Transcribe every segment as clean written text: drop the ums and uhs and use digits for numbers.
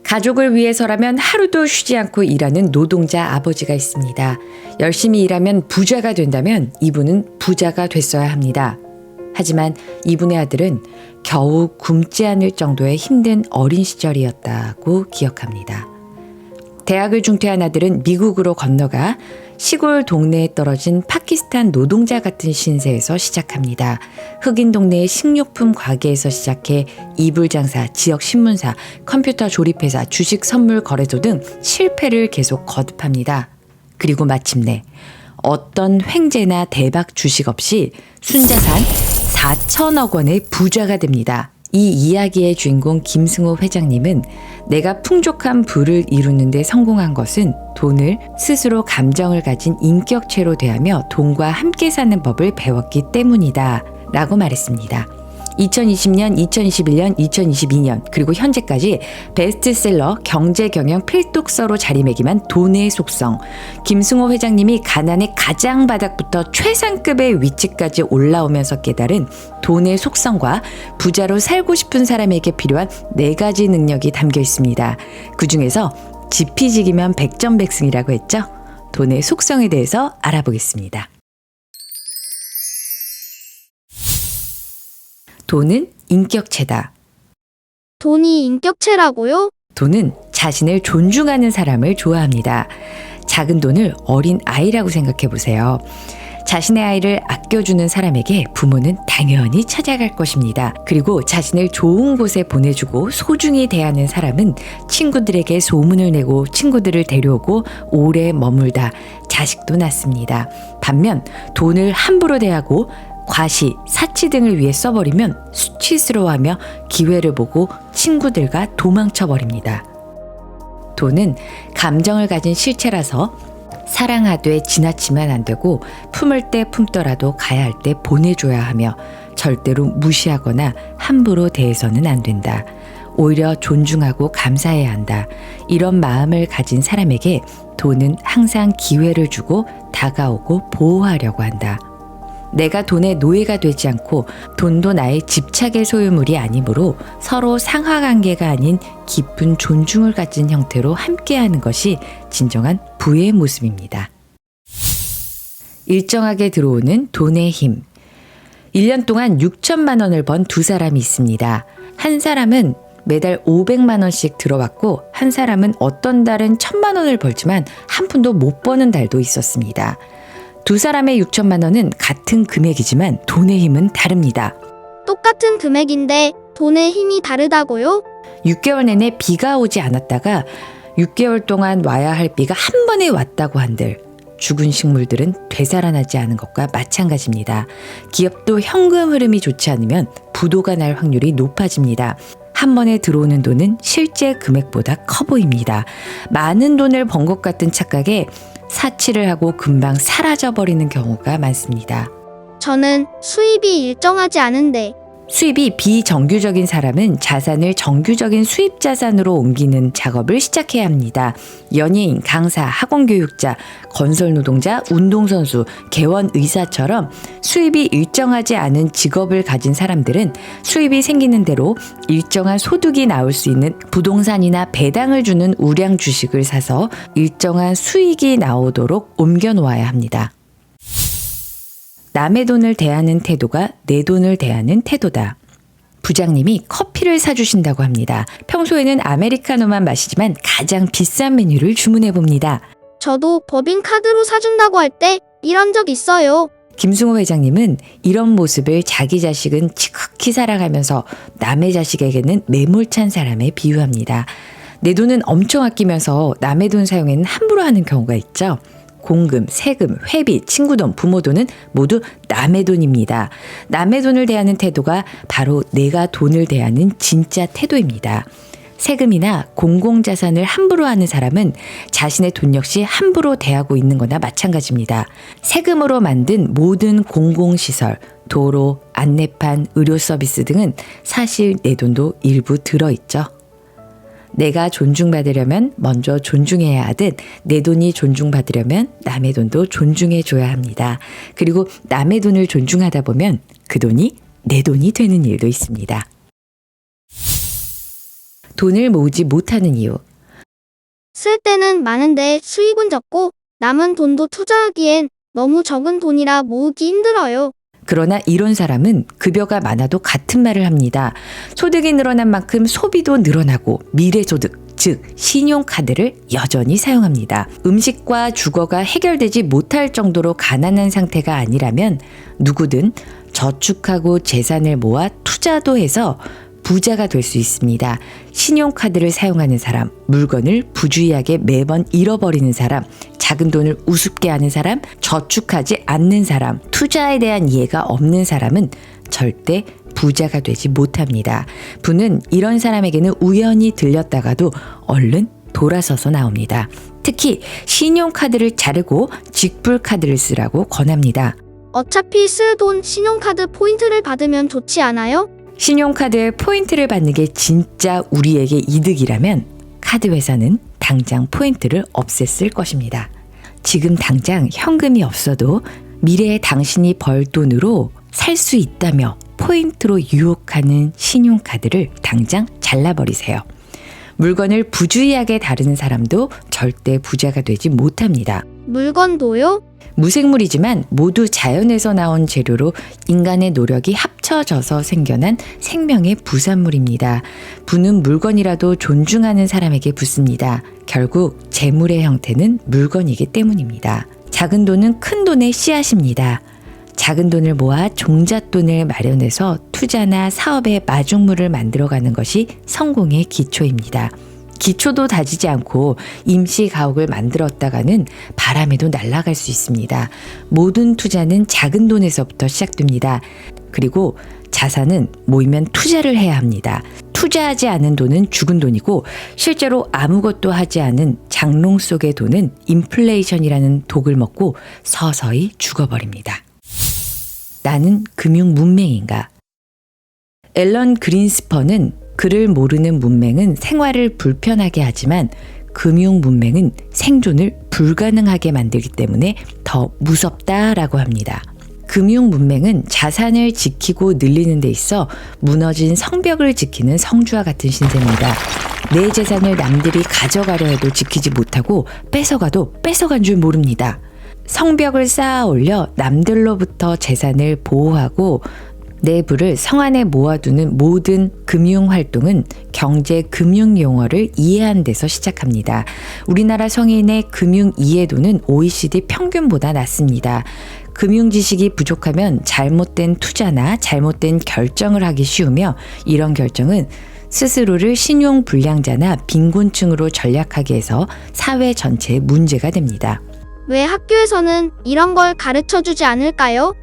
가족을 위해서라면 하루도 쉬지 않고 일하는 노동자 아버지가 있습니다. 열심히 일하면 부자가 된다면 이분은 부자가 됐어야 합니다. 하지만 이분의 아들은 겨우 굶지 않을 정도의 힘든 어린 시절이었다고 기억합니다. 대학을 중퇴한 아들은 미국으로 건너가 시골 동네에 떨어진 파키스탄 노동자 같은 신세에서 시작합니다. 흑인 동네의 식료품 가게에서 시작해 이불 장사, 지역 신문사, 컴퓨터 조립회사, 주식 선물 거래소 등 실패를 계속 거듭합니다. 그리고 마침내 어떤 횡재나 대박 주식 없이 순자산 4천억 원의 부자가 됩니다. 이 이야기의 주인공 김승호 회장님은 내가 풍족한 부를 이루는 데 성공한 것은 돈을 스스로 감정을 가진 인격체로 대하며 돈과 함께 사는 법을 배웠기 때문이다 라고 말했습니다. 2020년, 2021년, 2022년 그리고 현재까지 베스트셀러 경제경영 필독서로 자리매김한 돈의 속성. 김승호 회장님이 가난의 가장 바닥부터 최상급의 위치까지 올라오면서 깨달은 돈의 속성과 부자로 살고 싶은 사람에게 필요한 4가지 능력이 담겨 있습니다. 그중에서 지피지기면 백전백승이라고 했죠. 돈의 속성에 대해서 알아보겠습니다. 돈은 인격체다. 돈이 인격체라고요? 돈은 자신을 존중하는 사람을 좋아합니다. 작은 돈을 어린 아이라고 생각해 보세요. 자신의 아이를 아껴주는 사람에게 부모는 당연히 찾아갈 것입니다. 그리고 자신을 좋은 곳에 보내주고 소중히 대하는 사람은 친구들에게 소문을 내고 친구들을 데려오고 오래 머물다 자식도 낳습니다. 반면 돈을 함부로 대하고 과시, 사치 등을 위해 써버리면 수치스러워하며 기회를 보고 친구들과 도망쳐버립니다. 돈은 감정을 가진 실체라서 사랑하되 지나치면 안 되고 품을 때 품더라도 가야 할 때 보내줘야 하며 절대로 무시하거나 함부로 대해서는 안 된다. 오히려 존중하고 감사해야 한다. 이런 마음을 가진 사람에게 돈은 항상 기회를 주고 다가오고 보호하려고 한다. 내가 돈의 노예가 되지 않고 돈도 나의 집착의 소유물이 아니므로 서로 상하관계가 아닌 깊은 존중을 가진 형태로 함께하는 것이 진정한 부의 모습입니다. 일정하게 들어오는 돈의 힘. 1년 동안 6천만 원을 번 두 사람이 있습니다. 한 사람은 매달 500만 원씩 들어왔고 한 사람은 어떤 달은 1,000만 원을 벌지만 한 푼도 못 버는 달도 있었습니다. 두 사람의 6천만 원은 같은 금액이지만 돈의 힘은 다릅니다. 똑같은 금액인데 돈의 힘이 다르다고요? 6개월 내내 비가 오지 않았다가 6개월 동안 와야 할 비가 한 번에 왔다고 한들 죽은 식물들은 되살아나지 않은 것과 마찬가지입니다. 기업도 현금 흐름이 좋지 않으면 부도가 날 확률이 높아집니다. 한 번에 들어오는 돈은 실제 금액보다 커 보입니다. 많은 돈을 번 것 같은 착각에 사치를 하고 금방 사라져버리는 경우가 많습니다. 저는 수입이 일정하지 않은데 수입이 비정규적인 사람은 자산을 정규적인 수입 자산으로 옮기는 작업을 시작해야 합니다. 연예인, 강사, 학원교육자, 건설노동자, 운동선수, 개원의사처럼 수입이 일정하지 않은 직업을 가진 사람들은 수입이 생기는 대로 일정한 소득이 나올 수 있는 부동산이나 배당을 주는 우량 주식을 사서 일정한 수익이 나오도록 옮겨놓아야 합니다. 남의 돈을 대하는 태도가 내 돈을 대하는 태도다. 부장님이 커피를 사주신다고 합니다. 평소에는 아메리카노만 마시지만 가장 비싼 메뉴를 주문해 봅니다. 저도 법인카드로 사준다고 할 때 이런 적 있어요. 김승호 회장님은 이런 모습을 자기 자식은 지극히 사랑하면서 남의 자식에게는 매몰찬 사람에 비유합니다. 내 돈은 엄청 아끼면서 남의 돈 사용에는 함부로 하는 경우가 있죠. 공금, 세금, 회비, 친구 돈, 부모 돈은 모두 남의 돈입니다. 남의 돈을 대하는 태도가 바로 내가 돈을 대하는 진짜 태도입니다. 세금이나 공공자산을 함부로 하는 사람은 자신의 돈 역시 함부로 대하고 있는 거나 마찬가지입니다. 세금으로 만든 모든 공공시설, 도로, 안내판, 의료 서비스 등은 사실 내 돈도 일부 들어있죠. 내가 존중받으려면 먼저 존중해야 하듯 내 돈이 존중받으려면 남의 돈도 존중해줘야 합니다. 그리고 남의 돈을 존중하다 보면 그 돈이 내 돈이 되는 일도 있습니다. 돈을 모으지 못하는 이유. 쓸 때는 많은데 수입은 적고 남은 돈도 투자하기엔 너무 적은 돈이라 모으기 힘들어요. 그러나 이런 사람은 급여가 많아도 같은 말을 합니다. 소득이 늘어난 만큼 소비도 늘어나고 미래소득, 즉 신용카드를 여전히 사용합니다. 음식과 주거가 해결되지 못할 정도로 가난한 상태가 아니라면 누구든 저축하고 재산을 모아 투자도 해서 부자가 될 수 있습니다. 신용카드를 사용하는 사람, 물건을 부주의하게 매번 잃어버리는 사람, 작은 돈을 우습게 하는 사람, 저축하지 않는 사람, 투자에 대한 이해가 없는 사람은 절대 부자가 되지 못합니다. 부는 이런 사람에게는 우연히 들렸다가도 얼른 돌아서서 나옵니다. 특히 신용카드를 자르고 직불카드를 쓰라고 권합니다. 어차피 쓸 돈 신용카드 포인트를 받으면 좋지 않아요? 신용카드에 포인트를 받는 게 진짜 우리에게 이득이라면 카드 회사는 당장 포인트를 없앴을 것입니다. 지금 당장 현금이 없어도 미래에 당신이 벌 돈으로 살 수 있다며 포인트로 유혹하는 신용카드를 당장 잘라버리세요. 물건을 부주의하게 다루는 사람도 절대 부자가 되지 못합니다. 물건도요? 무생물이지만 모두 자연에서 나온 재료로 인간의 노력이 합쳐져서 생겨난 생명의 부산물입니다. 부는 물건이라도 존중하는 사람에게 붙습니다. 결국 재물의 형태는 물건이기 때문입니다. 작은 돈은 큰 돈의 씨앗입니다. 작은 돈을 모아 종잣돈을 마련해서 투자나 사업의 마중물을 만들어가는 것이 성공의 기초입니다. 기초도 다지지 않고 임시 가옥을 만들었다가는 바람에도 날아갈 수 있습니다. 모든 투자는 작은 돈에서부터 시작됩니다. 그리고 자산은 모이면 투자를 해야 합니다. 투자하지 않은 돈은 죽은 돈이고 실제로 아무것도 하지 않은 장롱 속의 돈은 인플레이션이라는 독을 먹고 서서히 죽어버립니다. 나는 금융 문맹인가? 앨런 그린스펀은 그를 모르는 문맹은 생활을 불편하게 하지만 금융 문맹은 생존을 불가능하게 만들기 때문에 더 무섭다라고 합니다. 금융 문맹은 자산을 지키고 늘리는 데 있어 무너진 성벽을 지키는 성주와 같은 신세입니다. 내 재산을 남들이 가져가려 해도 지키지 못하고 뺏어가도 뺏어간 줄 모릅니다. 성벽을 쌓아 올려 남들로부터 재산을 보호하고 내 부를 성 안에 모아두는 모든 금융활동은 경제 금융 용어를 이해한 데서 시작합니다. 우리나라 성인의 금융 이해도는 OECD 평균보다 낮습니다. 금융 지식이 부족하면 잘못된 투자나 잘못된 결정을 하기 쉬우며 이런 결정은 스스로를 신용불량자나 빈곤층으로 전락하게 해서 사회 전체에 문제가 됩니다. 왜 학교에서는 이런 걸 가르쳐주지 않을까요?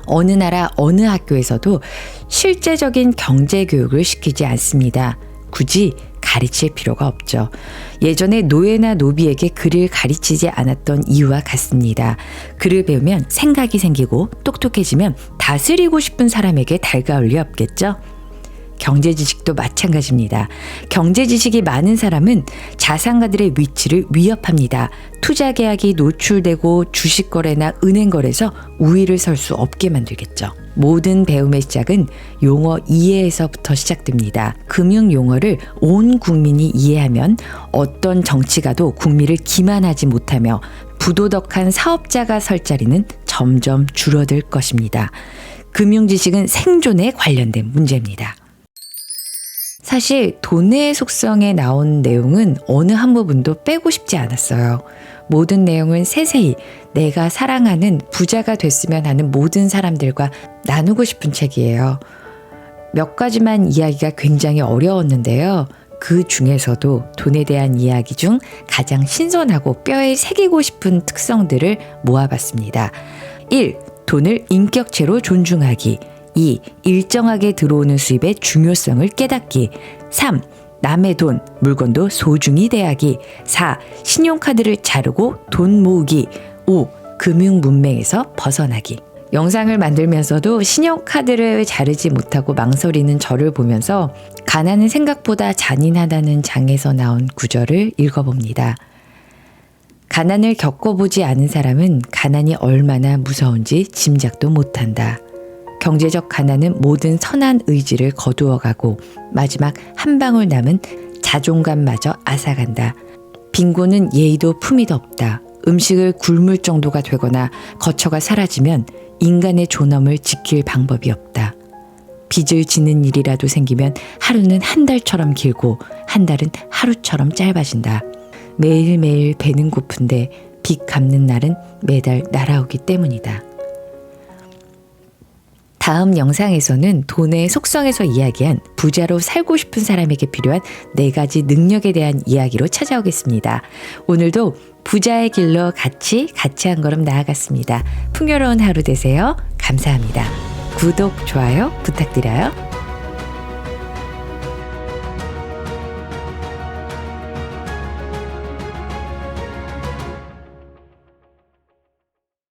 어느 나라 어느 학교에서도 실제적인 경제 교육을 시키지 않습니다. 굳이 가르칠 필요가 없죠. 예전에 노예나 노비에게 글을 가르치지 않았던 이유와 같습니다. 글을 배우면 생각이 생기고 똑똑해지면 다스리고 싶은 사람에게 달가울 리 없겠죠? 경제 지식도 마찬가지입니다. 경제 지식이 많은 사람은 자산가들의 위치를 위협합니다. 투자 계약이 노출되고 주식 거래나 은행 거래에서 우위를 설 수 없게 만들겠죠. 모든 배움의 시작은 용어 이해에서부터 시작됩니다. 금융 용어를 온 국민이 이해하면 어떤 정치가도 국민을 기만하지 못하며 부도덕한 사업자가 설 자리는 점점 줄어들 것입니다. 금융 지식은 생존에 관련된 문제입니다. 사실 돈의 속성에 나온 내용은 어느 한 부분도 빼고 싶지 않았어요. 모든 내용은 세세히 내가 사랑하는 부자가 됐으면 하는 모든 사람들과 나누고 싶은 책이에요. 몇 가지만 이야기가 굉장히 어려웠는데요. 그 중에서도 돈에 대한 이야기 중 가장 신선하고 뼈에 새기고 싶은 특성들을 모아봤습니다. 1. 돈을 인격체로 존중하기. 2. 일정하게 들어오는 수입의 중요성을 깨닫기. 3. 남의 돈, 물건도 소중히 대하기. 4. 신용카드를 자르고 돈 모으기. 5. 금융 문맹에서 벗어나기. 영상을 만들면서도 신용카드를 자르지 못하고 망설이는 저를 보면서 가난은 생각보다 잔인하다는 장에서 나온 구절을 읽어봅니다. 가난을 겪어보지 않은 사람은 가난이 얼마나 무서운지 짐작도 못한다. 경제적 가난은 모든 선한 의지를 거두어가고 마지막 한 방울 남은 자존감마저 앗아간다. 빈곤은 예의도 품위도 없다. 음식을 굶을 정도가 되거나 거처가 사라지면 인간의 존엄을 지킬 방법이 없다. 빚을 지는 일이라도 생기면 하루는 한 달처럼 길고 한 달은 하루처럼 짧아진다. 매일매일 배는 고픈데 빚 갚는 날은 매달 날아오기 때문이다. 다음 영상에서는 돈의 속성에서 이야기한 부자로 살고 싶은 사람에게 필요한 4가지 능력에 대한 이야기로 찾아오겠습니다. 오늘도 부자의 길로 같이 한 걸음 나아갔습니다. 풍요로운 하루 되세요. 감사합니다. 구독, 좋아요 부탁드려요.